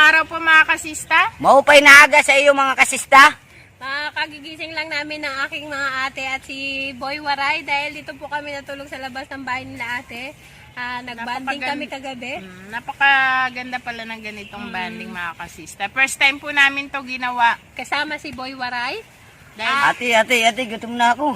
araw po mga kasista. Maupay na aga sa iyo mga kasista. Kagigising lang namin ng aking mga ate at si Boy Waray dahil dito po kami natulog sa labas ng bahay nila ate. Nagbanding kami kagabi. Napakaganda pala ng ganitong banding mga kasista. First time po namin to ginawa. Kasama si Boy Waray. Ate, gutom na ako.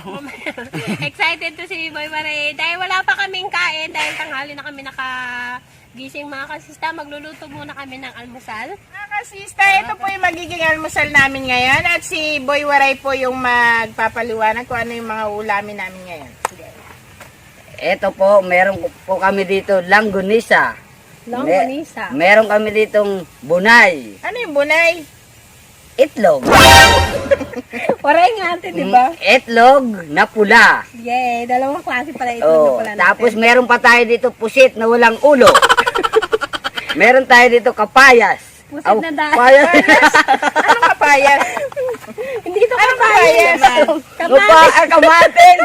Excited to si Boy Waray dahil wala pa kaming kain dahil tanghali na kami nakagising mga kasista. Magluluto muna kami ng almusal. Mga kasista, ito po yung magiging almusal namin ngayon at si Boy Waray po yung magpapaliwanag kung ano yung mga ulamin namin ngayon. Sige. Ito po, meron po kami dito langgonisa. Langgonisa. Meron kami ditong bunay. Ano yung bunay? Itlog. Waray nga ate, di ba? Itlog na pula. Yay, dalawang klase pala itlog na pula natin. Tapos meron pa tayo dito pusit na walang ulo. Meron tayo dito kapayas. Pusit na dahil. Kapayas. Anong kapayas? Hindi ito Anong kapayas. kapayas? Kamatis.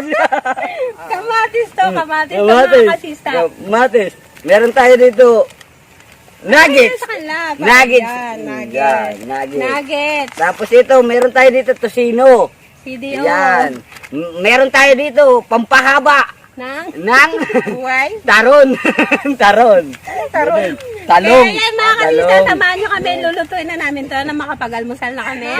Kamatis to, kamatis to mga kasista. Kamatis. Meron tayo dito nuggets. Sa kanila. Nuggets. Yan, Yan, nuggets. Nuggets. Tapos ito, meron tayo dito tosino. CDO. Yan. Meron tayo dito pampahaba Nang? ng Buhay? taron. Taron. Taron. Talong. Kaya yan mga kasista, Talong. samahan nyo kami. Lulutuin na namin to na makapag-almusal na kami.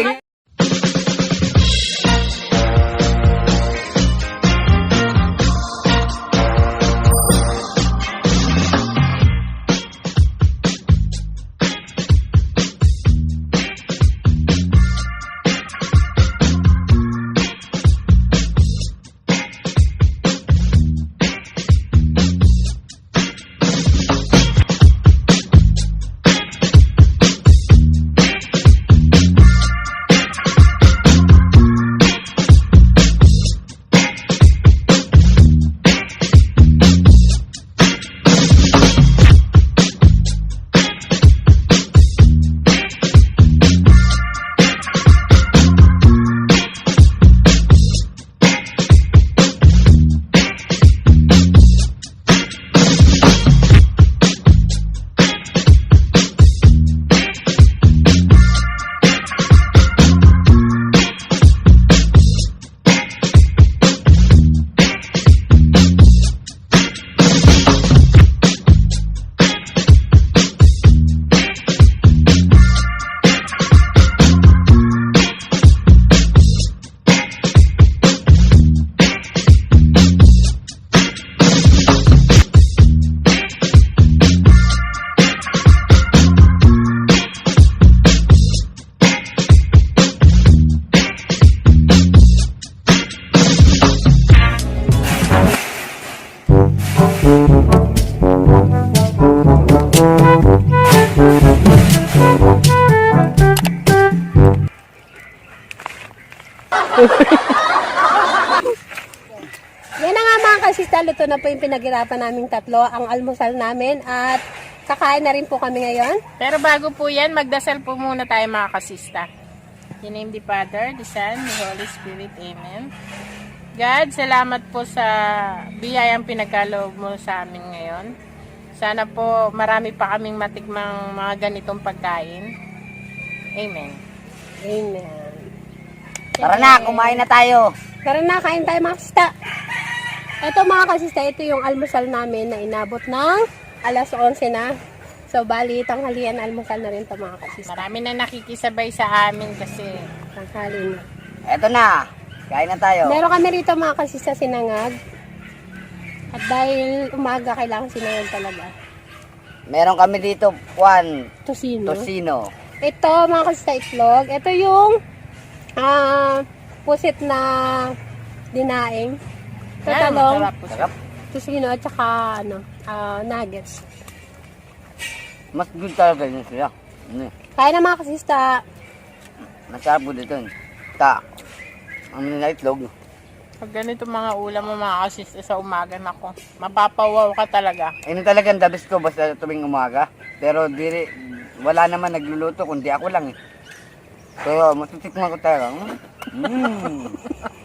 Yan na nga mga kasista, luto na po yung pinaghirapan naming tatlo, ang almusal namin at kakain na rin po kami ngayon. Pero bago po yan, magdasal po muna tayo mga kasista. In the name of the Father, the Son, the Holy Spirit. Amen. God, salamat po sa biyayang pinagkaloob mo sa amin ngayon. Sana po marami pa kaming matikmang mga ganitong pagkain. Amen. Amen. Tara na, kumain na tayo. Tara na, kain tayo mga kasista. Ito mga kasista, ito yung almusal namin na inabot ng alas 11 na. So, bali, tanghalian almusal na rin ito mga kasista. Marami na nakikisabay sa amin kasi Tanghali na. Eto na, kain na tayo. Meron kami rito mga kasista sinangag. At dahil umaga, kailangan sinangag talaga. Meron kami dito, Tosino. tosino. Ito mga kasista itlog. Ito yung pusit na dinaing. Ito talong, masarap po. Sarap. tosino at saka nuggets. Mas good talaga yun sila. Kaya na mga kasista. Masarap po dito. Ang na itlog. Pag ganito mga ulam mo mga kasista sa umaga, nako, mapapawaw ka talaga. Ayun talagang the best ko basta tuwing umaga. Pero wala naman nagluluto kundi ako lang eh. So, matitikman ko talaga.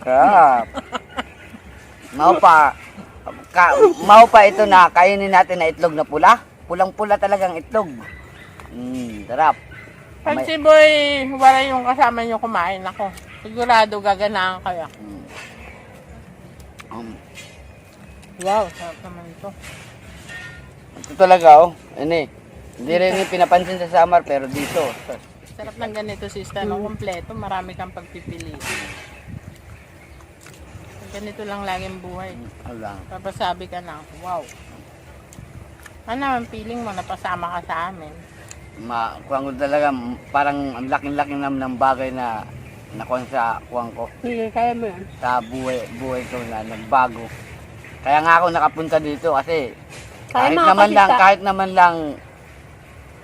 Sarap. Mau pa ito na kainin natin na itlog na pula. Pulang-pula talagang itlog. Sarap. Pag si Boy, wala yung kasama nyo kumain ako. Sigurado gaganahan kaya. Wow, sarap naman ito. Ito talaga, oh. Ano eh. Hindi rin yung pinapansin sa summer, pero dito. Sarap ng ganito, sister. No, kompleto, marami kang pagpipili. Ganito lang laging buhay. Wala. Tapos sabi ka na, wow. Ano ang feeling mo, napasama ka sa amin? Kuwang ko talaga, parang ang laking-laking naman ng bagay na nakuha sa kuwang ko. Sige, kaya mo yan. Sa buhay ko na nagbago. Kaya nga ako nakapunta dito kasi Kaya mga kahit naman lang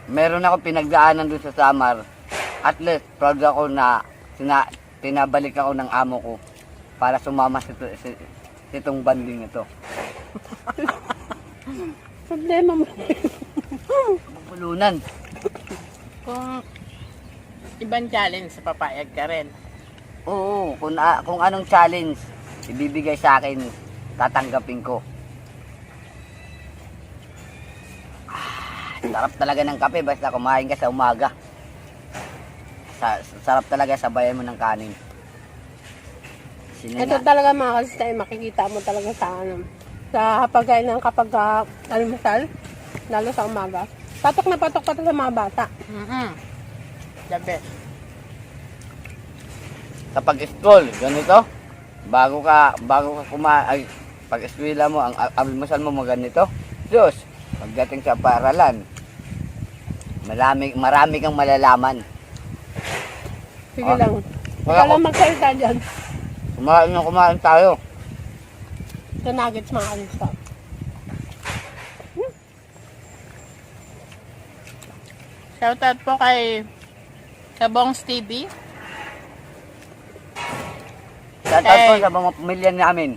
meron ako pinagdaanan doon sa Samar. At least proud ako na pinabalik ako ng amo ko para sumama sa itong banding ito. Problema mo. Bulunan. Kung ibang challenge, papayag ka rin. Oo, kung anong challenge ibibigay sa akin, tatanggapin ko. Sarap talaga ng kape basta kumain ka sa umaga. Sarap talaga sabayan mo ng kanin. Ito talaga mga kasistay, makikita mo talaga sa sa hapagay ng kapag almusal, lalo sa umaga. Patok na patok pa to sa mga bata. The best. Sa pag-scroll, ganito, bago ka kumain, pag eskwela mo, ang almusal mo ganito, Diyos, pagdating sa paaralan, marami kang malalaman. Sige lang. Wala Wala lang magsalita dyan. Kumain tayo. Sa nuggets mga kasistay. Shoutout po kay Kabongs TV. Shoutout po sa mga pamilya namin.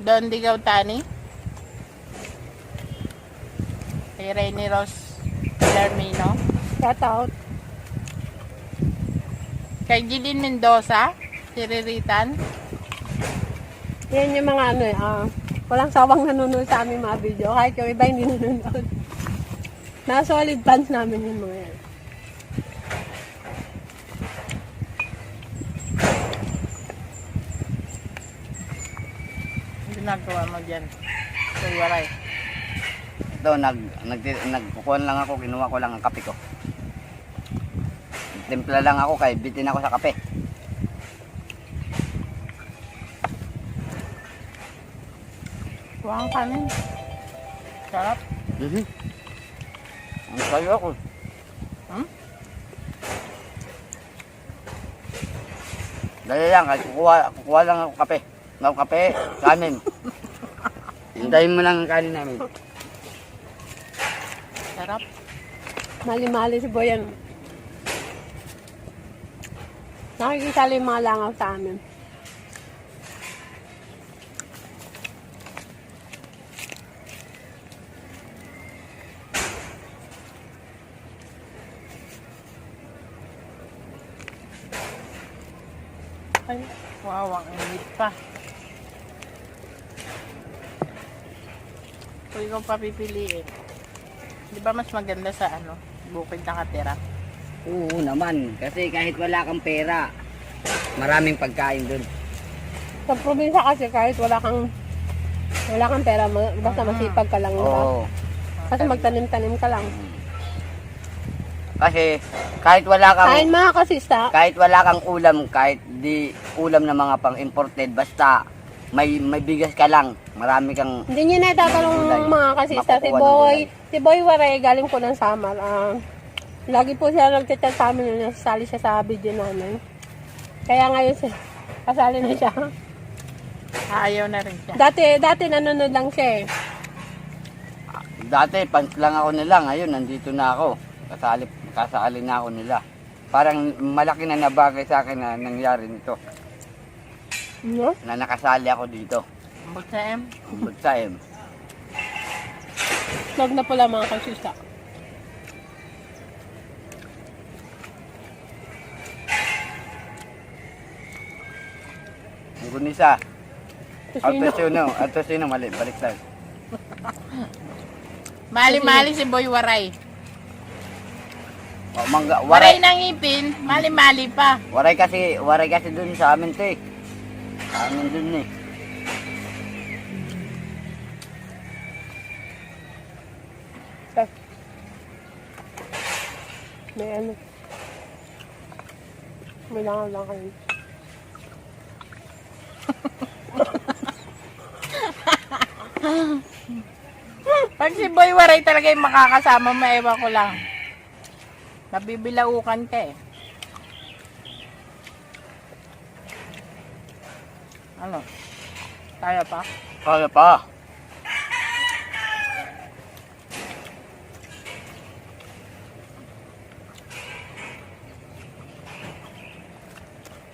Don Digaw Tani. Kay Rainy Rose Larmino. Shout out. Kay Gilin Mendoza. Si Riritan. Yan yung mga walang sawang nanonood sa aming mga video. Kahit yung iba hindi nanonood. Solid fans namin yung mga yan. Ang ginagawa mo dyan. Kuyaray. Ito, nagkukuhan lang ako, kinuha ko lang ang kape ko. Timpla lang ako, kaya bitin ako sa kape. Kuha ang kanin. Sarap. Ang sayo ako. Dali lang, kahit kukuha lang ako kape. Kape, kanin. Hintayin mo lang ang kanin namin. Sarap. Mali-mali si Boyan. Nakikisali yung mga langaw sa amin. Ay, wow, ang init pa. Kung ikaw pa pipiliin, di ba mas maganda sa bukid nakatira? Oo naman, kasi kahit wala kang pera, maraming pagkain dun. Sa probinsya kasi kahit wala kang pera, basta masipag ka lang. Oo. Kasi magtanim-tanim ka lang. Kasi kahit wala kang Kain mga kasista, kahit wala kang ulam, kahit di ulam ng mga pang-imported, basta may bigas ka lang, marami kang hindi nyo na itatanong Gulay. mga kasista. Makukuha ng Si Boy Waray, galing po ng Samar. Lagi po siya nagchat sa amin nung nasasali siya sa video namin. Kaya ngayon kasali na siya. Ayaw na rin siya. Dati nanonood lang siya eh. dati pants lang ako nila, ngayon nandito na ako. Kasali na ako nila. Parang malaki na nabagay sa akin na nangyari nito. No? Na nakasali ako dito. Ambot sa M. Good time. Vlog na pala mga kasista. Ang gunisa. Tusino. Ato sino mali, baliktad. Mali-mali si Boy Waray. Waray ng ngipin, mali-mali pa. Waray kasi dun sa amin to eh. Sa amin dun eh. May ano. May langaw lang kayo. Pag si Boy Waray talaga yung makakasama mo, ewan ko lang. Nabibilaukan ka eh. Ano? Kaya pa? Kaya pa.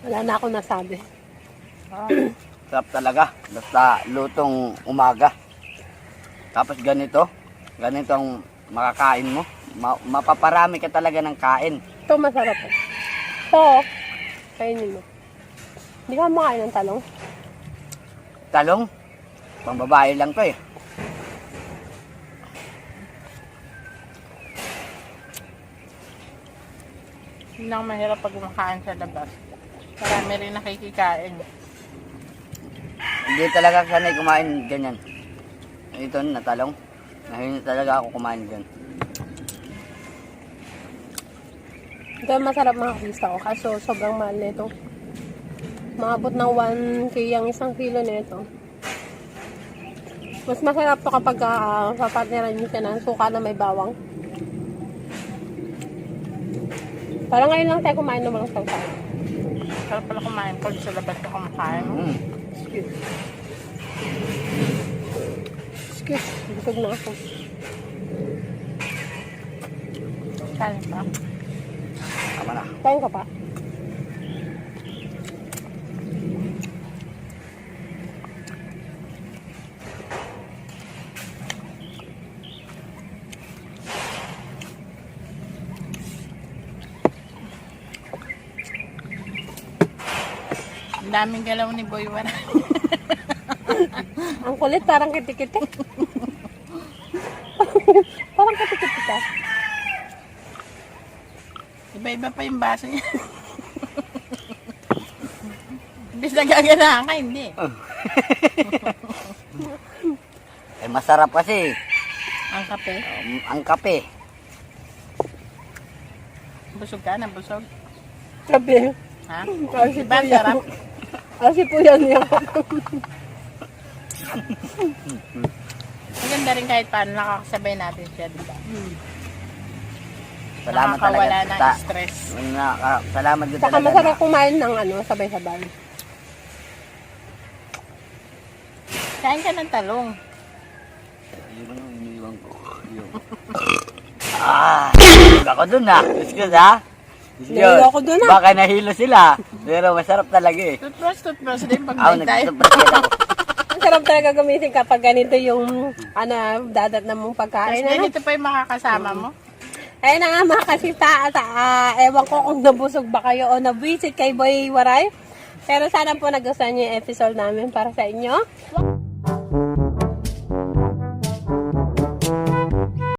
Wala na ako nasabi. Ah. Sarap talaga. Basta lutong umaga. Tapos ganito ang makakain mo. Mapaparami ka talaga ng kain. Ito masarap eh. Ito, kainin mo. Hindi ka makain ng talong. Talong, pang babae lang to eh. Yun ang mahirap pag kumakain sa labas. Marami rin nakikikain. Hindi talaga sanay kumain ganyan. Ito na talong. Hindi talaga ako kumain dyan. Ito masarap mga kista ko. Kaso sobrang mahal nito. Maabot ng 1K ang isang kilo nito. Mas masarap to kapag papartneran nyo siya ng suka na may bawang. Parang ngayon lang tayo kumain ng walang sausaw. Sarap pala kumain pag sa labas ka kumakain. No? Excuse, busog na ako. Kain pa. Tama na. Kain ka pa? Ang daming galaw ni Boy Waray. Ang kulit, parang kitikiti. Parang kitikiti ka. Iba-iba pa yung baso niya. Imbis na gaganahan ka, hindi. Eh masarap kasi. Ang kape. Ang kape. Busog ka na, busog. Sabi. Ha? Kasi Diba ang sarap? Kasi po yan yan. Maganda rin kahit paano nakakasabay natin siya, diba? Salamat Nakakawala talaga. ng stress. Salamat din Saka talaga. masarap kumain ng sabay-sabay. Kain ka ng talong. Iniiwan ko. Ako dun ah. Excuse ah. Nahilo ako dun, ah. Baka nahilo sila. Pero masarap talaga eh. Toothbrush din pag Ako may tayo. nagtutupras ako. Ang sarap talaga gamitin kapag ganito yung dadat na mong Tapos pagkain. ganito pa yung makakasama mo. Ayun na nga mga kasita at ewan ko kung nabusog ba kayo o nabisit kay Boy Waray. Pero sana po nagustuhan niyo yung episode namin para sa inyo.